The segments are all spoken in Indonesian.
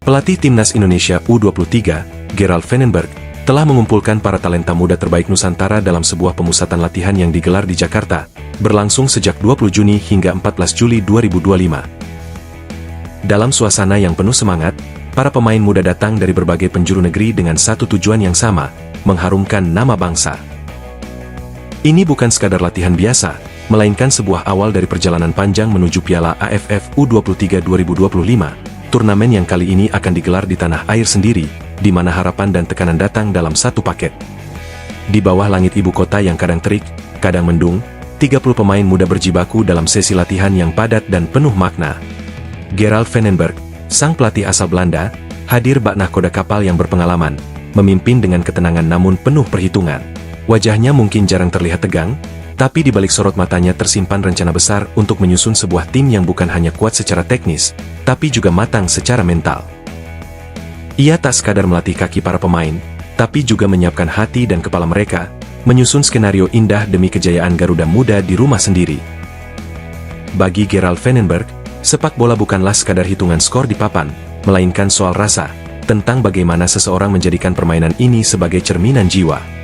Pelatih Timnas Indonesia U23, Gerald Vandenberg, telah mengumpulkan para talenta muda terbaik Nusantara dalam sebuah pemusatan latihan yang digelar di Jakarta, berlangsung sejak 20 Juni hingga 14 Juli 2025. Dalam suasana yang penuh semangat, para pemain muda datang dari berbagai penjuru negeri dengan satu tujuan yang sama, mengharumkan nama bangsa. Ini bukan sekadar latihan biasa, melainkan sebuah awal dari perjalanan panjang menuju Piala AFF U23 2025, turnamen yang kali ini akan digelar di tanah air sendiri, di mana harapan dan tekanan datang dalam satu paket. Di bawah langit ibu kota yang kadang terik, kadang mendung, 30 pemain muda berjibaku dalam sesi latihan yang padat dan penuh makna. Gerald Vandenberg, sang pelatih asal Belanda, hadir bak nahkoda kapal yang berpengalaman, memimpin dengan ketenangan namun penuh perhitungan. Wajahnya mungkin jarang terlihat tegang, tapi di balik sorot matanya tersimpan rencana besar untuk menyusun sebuah tim yang bukan hanya kuat secara teknis, tapi juga matang secara mental. Ia tak sekadar melatih kaki para pemain, tapi juga menyiapkan hati dan kepala mereka, menyusun skenario indah demi kejayaan Garuda Muda di rumah sendiri. Bagi Gerald Vandenberg, sepak bola bukanlah sekadar hitungan skor di papan, melainkan soal rasa, tentang bagaimana seseorang menjadikan permainan ini sebagai cerminan jiwa.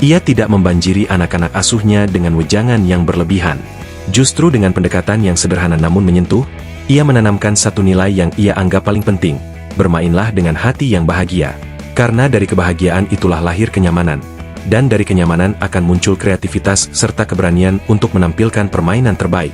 Ia tidak membanjiri anak-anak asuhnya dengan wejangan yang berlebihan. Justru dengan pendekatan yang sederhana namun menyentuh, ia menanamkan satu nilai yang ia anggap paling penting, bermainlah dengan hati yang bahagia. Karena dari kebahagiaan itulah lahir kenyamanan, dan dari kenyamanan akan muncul kreativitas serta keberanian untuk menampilkan permainan terbaik.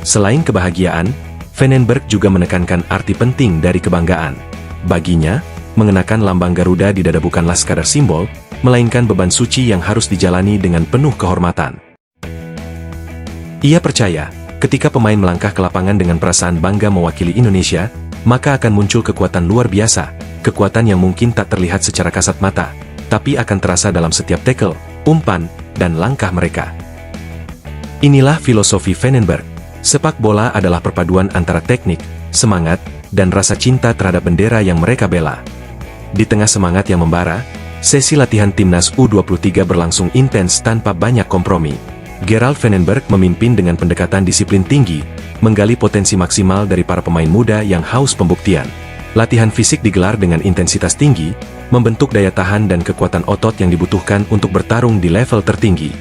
Selain kebahagiaan, Vandenberg juga menekankan arti penting dari kebanggaan. Baginya, mengenakan lambang Garuda di dada bukanlah sekadar simbol, melainkan beban suci yang harus dijalani dengan penuh kehormatan. Ia percaya, ketika pemain melangkah ke lapangan dengan perasaan bangga mewakili Indonesia, maka akan muncul kekuatan luar biasa, kekuatan yang mungkin tak terlihat secara kasat mata, tapi akan terasa dalam setiap tackle, umpan, dan langkah mereka. Inilah filosofi Vandenberg. Sepak bola adalah perpaduan antara teknik, semangat, dan rasa cinta terhadap bendera yang mereka bela. Di tengah semangat yang membara, sesi latihan Timnas U23 berlangsung intens tanpa banyak kompromi. Gerald Vandenberg memimpin dengan pendekatan disiplin tinggi, menggali potensi maksimal dari para pemain muda yang haus pembuktian. Latihan fisik digelar dengan intensitas tinggi, membentuk daya tahan dan kekuatan otot yang dibutuhkan untuk bertarung di level tertinggi.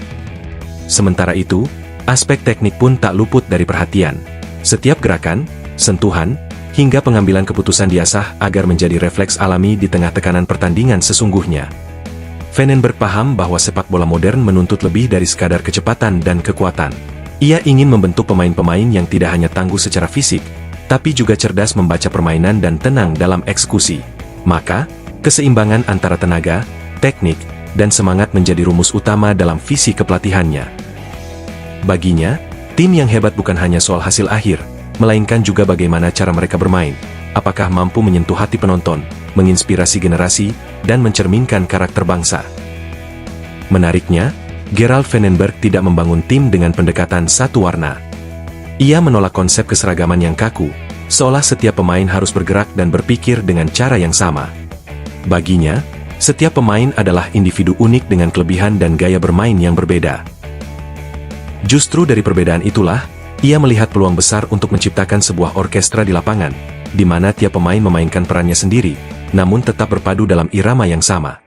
Sementara itu, aspek teknik pun tak luput dari perhatian. Setiap gerakan, sentuhan, hingga pengambilan keputusan diasah agar menjadi refleks alami di tengah tekanan pertandingan sesungguhnya. Vandenberg paham bahwa sepak bola modern menuntut lebih dari sekadar kecepatan dan kekuatan. Ia ingin membentuk pemain-pemain yang tidak hanya tangguh secara fisik, tapi juga cerdas membaca permainan dan tenang dalam eksekusi. Maka, keseimbangan antara tenaga, teknik, dan semangat menjadi rumus utama dalam visi kepelatihannya. Baginya, tim yang hebat bukan hanya soal hasil akhir, melainkan juga bagaimana cara mereka bermain, apakah mampu menyentuh hati penonton, menginspirasi generasi, dan mencerminkan karakter bangsa. Menariknya, Gerald Vandenberg tidak membangun tim dengan pendekatan satu warna. Ia menolak konsep keseragaman yang kaku, seolah setiap pemain harus bergerak dan berpikir dengan cara yang sama. Baginya, setiap pemain adalah individu unik dengan kelebihan dan gaya bermain yang berbeda. Justru dari perbedaan itulah, ia melihat peluang besar untuk menciptakan sebuah orkestra di lapangan, di mana tiap pemain memainkan perannya sendiri, namun tetap berpadu dalam irama yang sama.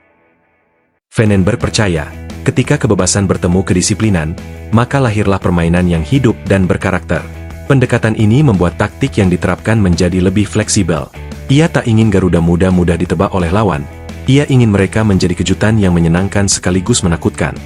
Vandenberg percaya, ketika kebebasan bertemu kedisiplinan, maka lahirlah permainan yang hidup dan berkarakter. Pendekatan ini membuat taktik yang diterapkan menjadi lebih fleksibel. Ia tak ingin Garuda Muda mudah ditebak oleh lawan, ia ingin mereka menjadi kejutan yang menyenangkan sekaligus menakutkan.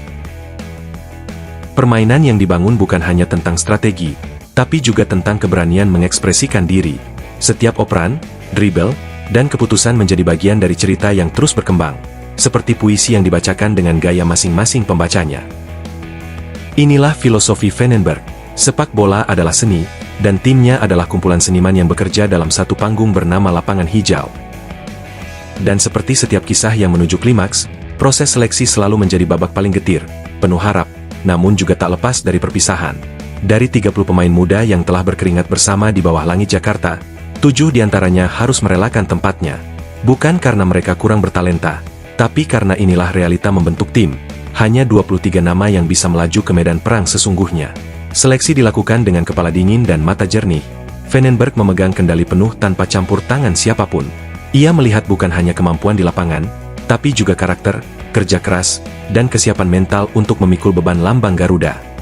Permainan yang dibangun bukan hanya tentang strategi, tapi juga tentang keberanian mengekspresikan diri. Setiap operan, dribble, dan keputusan menjadi bagian dari cerita yang terus berkembang, seperti puisi yang dibacakan dengan gaya masing-masing pembacanya. Inilah filosofi Vandenberg. Sepak bola adalah seni, dan timnya adalah kumpulan seniman yang bekerja dalam satu panggung bernama lapangan hijau. Dan seperti setiap kisah yang menuju klimaks, proses seleksi selalu menjadi babak paling getir, penuh harap, namun juga tak lepas dari perpisahan. Dari 30 pemain muda yang telah berkeringat bersama di bawah langit Jakarta, 7 diantaranya harus merelakan tempatnya. Bukan karena mereka kurang bertalenta, tapi karena inilah realita membentuk tim. Hanya 23 nama yang bisa melaju ke medan perang sesungguhnya. Seleksi dilakukan dengan kepala dingin dan mata jernih. Vandenberg memegang kendali penuh tanpa campur tangan siapapun. Ia melihat bukan hanya kemampuan di lapangan, tapi juga karakter, kerja keras, dan kesiapan mental untuk memikul beban lambang Garuda.